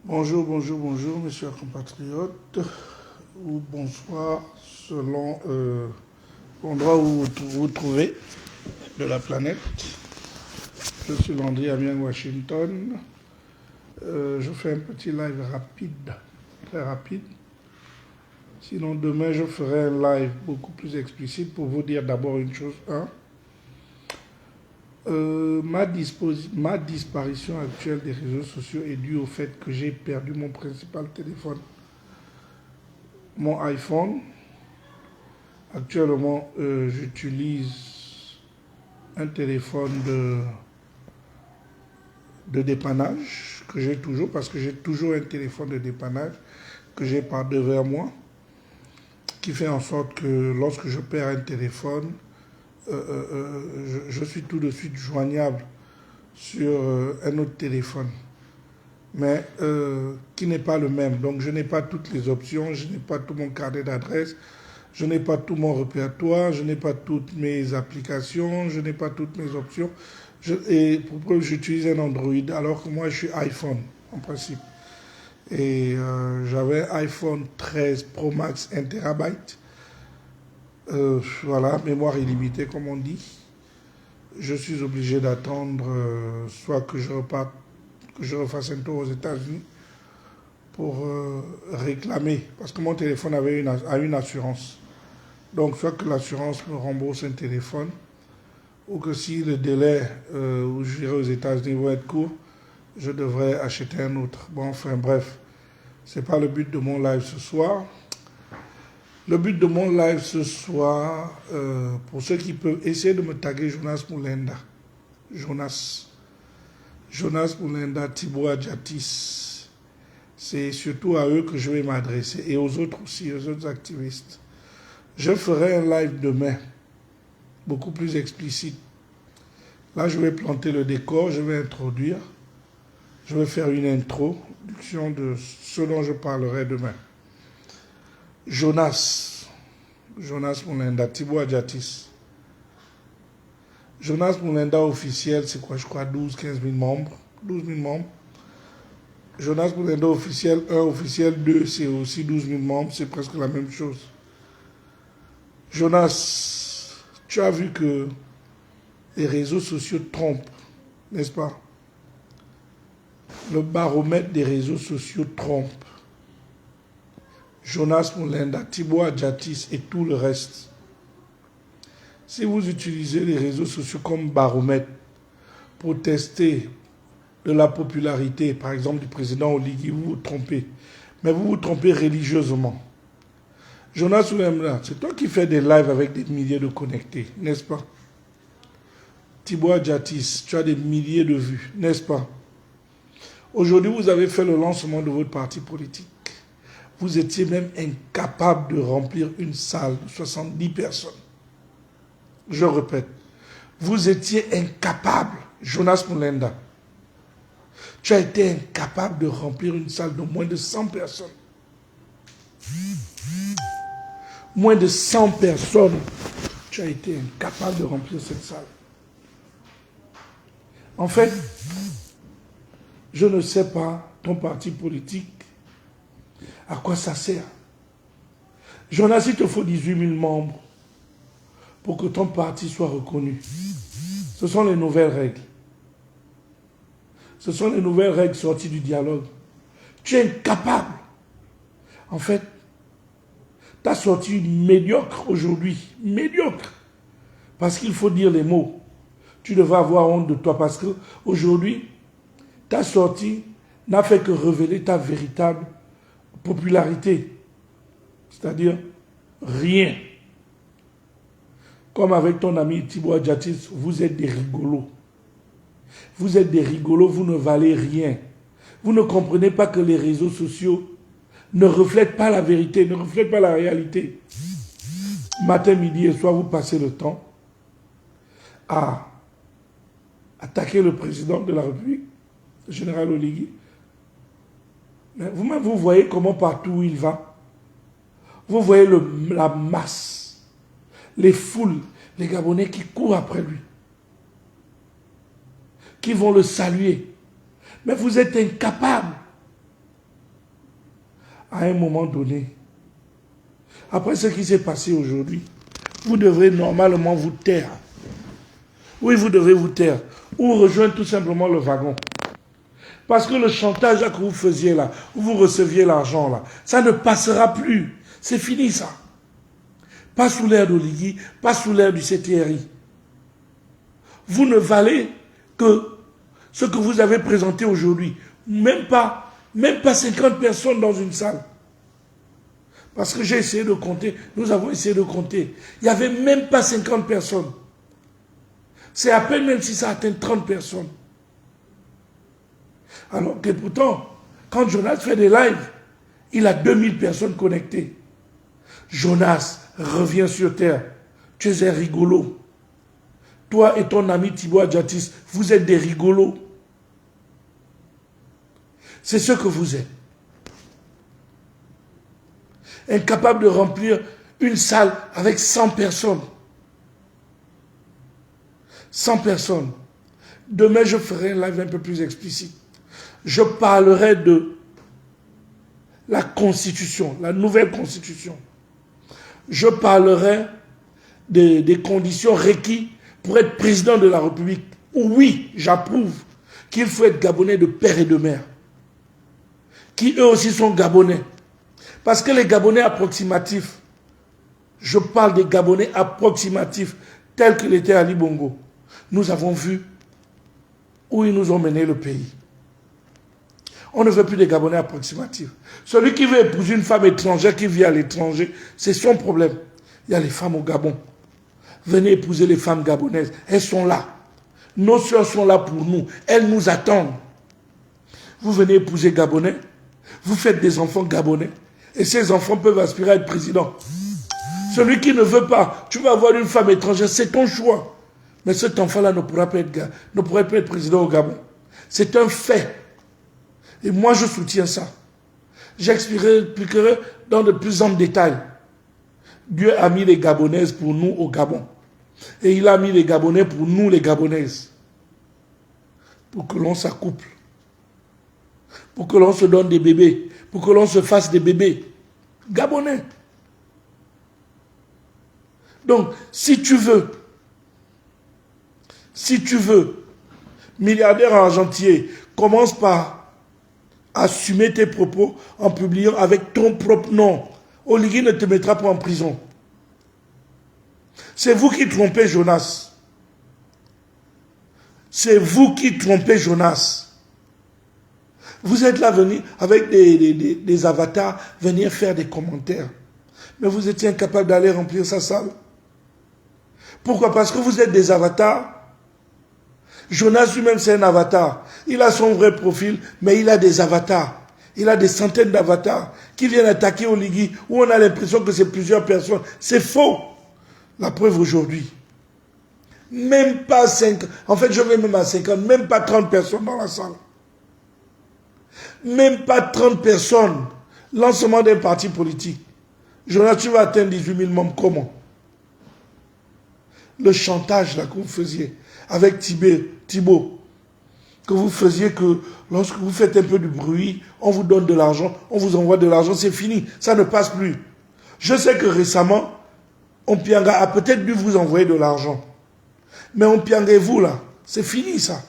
Bonjour, bonjour, bonjour, mes chers compatriotes, ou bonsoir, selon l'endroit où vous vous trouvez de la planète. Je suis Landry à Miami, Washington. Je fais un petit live rapide, très rapide. Sinon, demain, je ferai un live beaucoup plus explicite pour vous dire d'abord une chose. Ma disparition actuelle des réseaux sociaux est due au fait que j'ai perdu mon principal téléphone, mon iPhone. Actuellement, j'utilise un téléphone de dépannage que j'ai toujours, parce que j'ai toujours un téléphone de dépannage que j'ai par devers moi, qui fait en sorte que lorsque je perds un téléphone, je suis tout de suite joignable sur un autre téléphone, mais qui n'est pas le même. Donc je n'ai pas toutes les options, je n'ai pas tout mon carnet d'adresse, je n'ai pas tout mon répertoire, je n'ai pas toutes mes applications, je n'ai pas toutes mes options. Et pour preuve, j'utilise un Android, alors que moi je suis iPhone en principe. Et j'avais un iPhone 13 Pro Max 1 TB. Voilà, mémoire illimitée comme on dit. Je suis obligé d'attendre soit que je reparte, que je refasse un tour aux États-Unis pour réclamer, parce que mon téléphone a une assurance. Donc soit que l'assurance me rembourse un téléphone, ou que si le délai où j'irai aux États-Unis va être court, je devrais acheter un autre. Bon, enfin bref, c'est pas le but de mon live ce soir. Le but de mon live ce soir, pour ceux qui peuvent essayer de me taguer Jonas Moulenda. Jonas Moulenda, Thibaut Adjatis. C'est surtout à eux que je vais m'adresser, et aux autres aussi, aux autres activistes. Je ferai un live demain, beaucoup plus explicite. Là, je vais planter le décor, je vais introduire, je vais faire une introduction de ce dont je parlerai demain. Jonas Moulenda, Thibaut Adjatis. Jonas Moulenda officiel, c'est quoi, je crois 12-15 000 membres. 12 000 membres. Jonas Moulenda officiel 1, officiel 2, c'est aussi 12 000 membres, c'est presque la même chose. Jonas, tu as vu que les réseaux sociaux trompent, n'est-ce pas? Le baromètre des réseaux sociaux trompe. Jonas Moulenda, Thibaut Adjatis et tout le reste. Si vous utilisez les réseaux sociaux comme baromètre pour tester de la popularité, par exemple du président Oligui, vous vous trompez. Mais vous vous trompez religieusement. Jonas Moulenda, c'est toi qui fais des lives avec des milliers de connectés, n'est-ce pas? Thibaut Adjatis, tu as des milliers de vues, n'est-ce pas? Aujourd'hui, vous avez fait le lancement de votre parti politique. Vous étiez même incapable de remplir une salle de 70 personnes. Je répète, vous étiez incapable, Jonas Moulenda. Tu as été incapable de remplir une salle de moins de 100 personnes. Moins de 100 personnes, tu as été incapable de remplir cette salle. En fait, je ne sais pas, ton parti politique, à quoi ça sert. Jonas, il te faut 18 000 membres pour que ton parti soit reconnu. Ce sont les nouvelles règles. Ce sont les nouvelles règles sorties du dialogue. Tu es incapable. En fait, tu as sorti médiocre aujourd'hui. Médiocre. Parce qu'il faut dire les mots. Tu devrais avoir honte de toi parce qu'aujourd'hui, ta sortie n'a fait que révéler ta véritable popularité. C'est-à-dire rien. Comme avec ton ami Thibaut Adjatis, vous êtes des rigolos. Vous êtes des rigolos, vous ne valez rien. Vous ne comprenez pas que les réseaux sociaux ne reflètent pas la vérité, ne reflètent pas la réalité. Matin, midi et soir, vous passez le temps à attaquer le président de la République, le général Oligui. Mais vous-même, vous voyez comment partout où il va. Vous voyez la masse, les foules, les Gabonais qui courent après lui, qui vont le saluer. Mais vous êtes incapable à un moment donné, après ce qui s'est passé aujourd'hui, vous devrez normalement vous taire. Oui, vous devez vous taire. Ou rejoindre tout simplement le wagon. Parce que le chantage là que vous faisiez là, où vous receviez l'argent là, ça ne passera plus. C'est fini ça. Pas sous l'ère d'Oligui, pas sous l'ère du CTRI. Vous ne valez que ce que vous avez présenté aujourd'hui. Même pas 50 personnes dans une salle. Parce que j'ai essayé de compter, nous avons essayé de compter. Il n'y avait même pas 50 personnes. C'est à peine même si ça atteint 30 personnes. Alors que pourtant, quand Jonas fait des lives, il a 2000 personnes connectées. Jonas, reviens sur terre. Tu es un rigolo. Toi et ton ami Thibaut Adjatis, vous êtes des rigolos. C'est ce que vous êtes. Incapable de remplir une salle avec 100 personnes. 100 personnes. Demain, je ferai un live un peu plus explicite. Je parlerai de la Constitution, la nouvelle Constitution. Je parlerai des conditions requises pour être président de la République. Oui, j'approuve qu'il faut être Gabonais de père et de mère, qui eux aussi sont Gabonais. Parce que les Gabonais approximatifs, je parle des Gabonais approximatifs, tels que l'était Ali Bongo. Nous avons vu où ils nous ont mené le pays. On ne veut plus des Gabonais approximatifs. Celui qui veut épouser une femme étrangère qui vit à l'étranger, c'est son problème. Il y a les femmes au Gabon. Venez épouser les femmes gabonaises. Elles sont là. Nos soeurs sont là pour nous. Elles nous attendent. Vous venez épouser Gabonais. Vous faites des enfants gabonais. Et ces enfants peuvent aspirer à être président. Celui qui ne veut pas, tu vas avoir une femme étrangère, c'est ton choix. Mais cet enfant-là ne pourrait pas être président au Gabon. C'est un fait. Et moi, je soutiens ça. J'expliquerai dans de plus amples détails. Dieu a mis les Gabonaises pour nous au Gabon. Et il a mis les Gabonais pour nous, les Gabonaises. Pour que l'on s'accouple. Pour que l'on se donne des bébés. Pour que l'on se fasse des bébés. Gabonais. Donc, si tu veux, milliardaire argentier, commence par assumer tes propos en publiant avec ton propre nom. Oligui ne te mettra pas en prison. C'est vous qui trompez Jonas. C'est vous qui trompez Jonas. Vous êtes là venir avec des avatars, venir faire des commentaires. Mais vous étiez incapable d'aller remplir sa salle. Pourquoi? Parce que vous êtes des avatars. Jonas lui-même, c'est un avatar. Il a son vrai profil, mais il a des avatars. Il a des centaines d'avatars qui viennent attaquer Oligui, où on a l'impression que c'est plusieurs personnes. C'est faux. La preuve aujourd'hui. Même pas 5, en fait je vais même à 50, même pas 30 personnes dans la salle. Même pas 30 personnes. Lancement d'un parti politique. Jonas, tu vas atteindre 18 000 membres, comment? Le chantage là que vous faisiez avec Thibaut, que vous faisiez que lorsque vous faites un peu de bruit, on vous donne de l'argent, on vous envoie de l'argent, c'est fini, ça ne passe plus. Je sais que récemment, Ompianga a peut-être dû vous envoyer de l'argent. Mais Ompianga et vous là, c'est fini ça.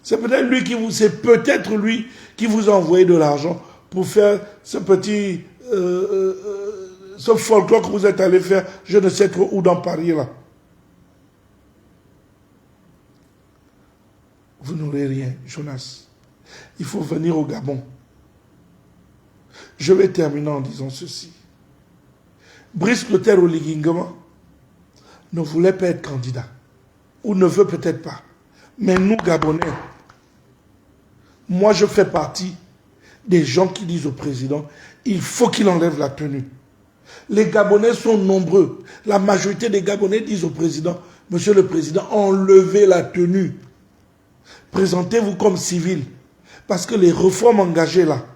C'est peut-être lui qui vous a envoyé de l'argent pour faire ce petit, ce folklore que vous êtes allé faire, je ne sais trop où dans Paris là. Vous n'aurez rien, Jonas. Il faut venir au Gabon. Je vais terminer en disant ceci. Brice Clotaire Oligui Nguema ne voulait pas être candidat. Ou ne veut peut-être pas. Mais nous, Gabonais, moi je fais partie des gens qui disent au président, il faut qu'il enlève la tenue. Les Gabonais sont nombreux. La majorité des Gabonais disent au président, monsieur le président, enlevez la tenue. Présentez-vous comme civil. Parce que les réformes engagées là,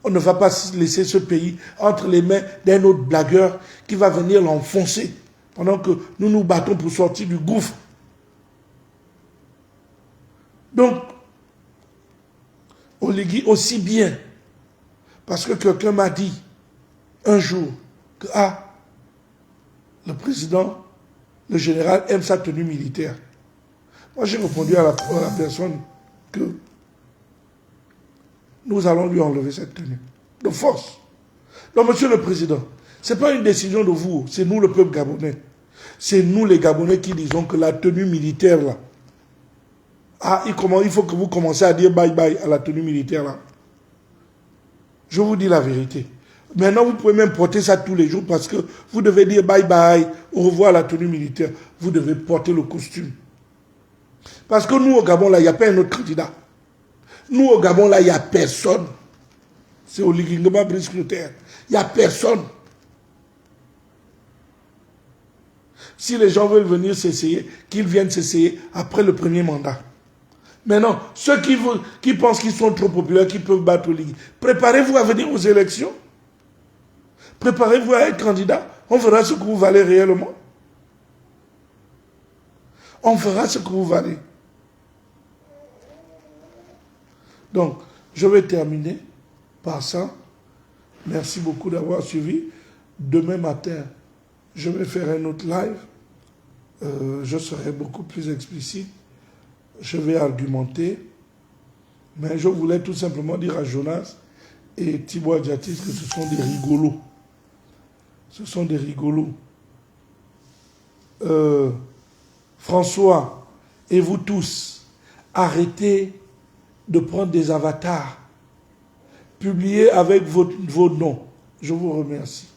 on ne va pas laisser ce pays entre les mains d'un autre blagueur qui va venir l'enfoncer pendant que nous nous battons pour sortir du gouffre. Donc, Oligui aussi bien, parce que quelqu'un m'a dit, un jour que, le président, le général aime sa tenue militaire. Moi, j'ai répondu à la personne que nous allons lui enlever cette tenue. De force. Donc, monsieur le président, ce n'est pas une décision de vous, c'est nous le peuple gabonais. C'est nous les Gabonais qui disons que la tenue militaire là, il faut que vous commenciez à dire bye bye à la tenue militaire là. Je vous dis la vérité. Maintenant, vous pouvez même porter ça tous les jours parce que vous devez dire bye bye, au revoir à la tenue militaire. Vous devez porter le costume. Parce que nous au Gabon là, il n'y a pas un autre candidat. Nous au Gabon là, il n'y a personne. C'est au Ligingema Brice-Clotaire. Il n'y a personne. Si les gens veulent venir s'essayer, qu'ils viennent s'essayer après le premier mandat. Maintenant, ceux qui pensent qu'ils sont trop populaires, qui peuvent battre Ligue, préparez-vous à venir aux élections. Préparez-vous à être candidat. On verra ce que vous valez réellement. On verra ce que vous valez. Donc, je vais terminer par ça. Merci beaucoup d'avoir suivi. Demain matin, je vais faire un autre live. Je serai beaucoup plus explicite. Je vais argumenter. Mais je voulais tout simplement dire à Jonas et Thibaut Adjatis que ce sont des rigolos. Ce sont des rigolos. François et vous tous, arrêtez de prendre des avatars. Publiez avec vos noms. Je vous remercie.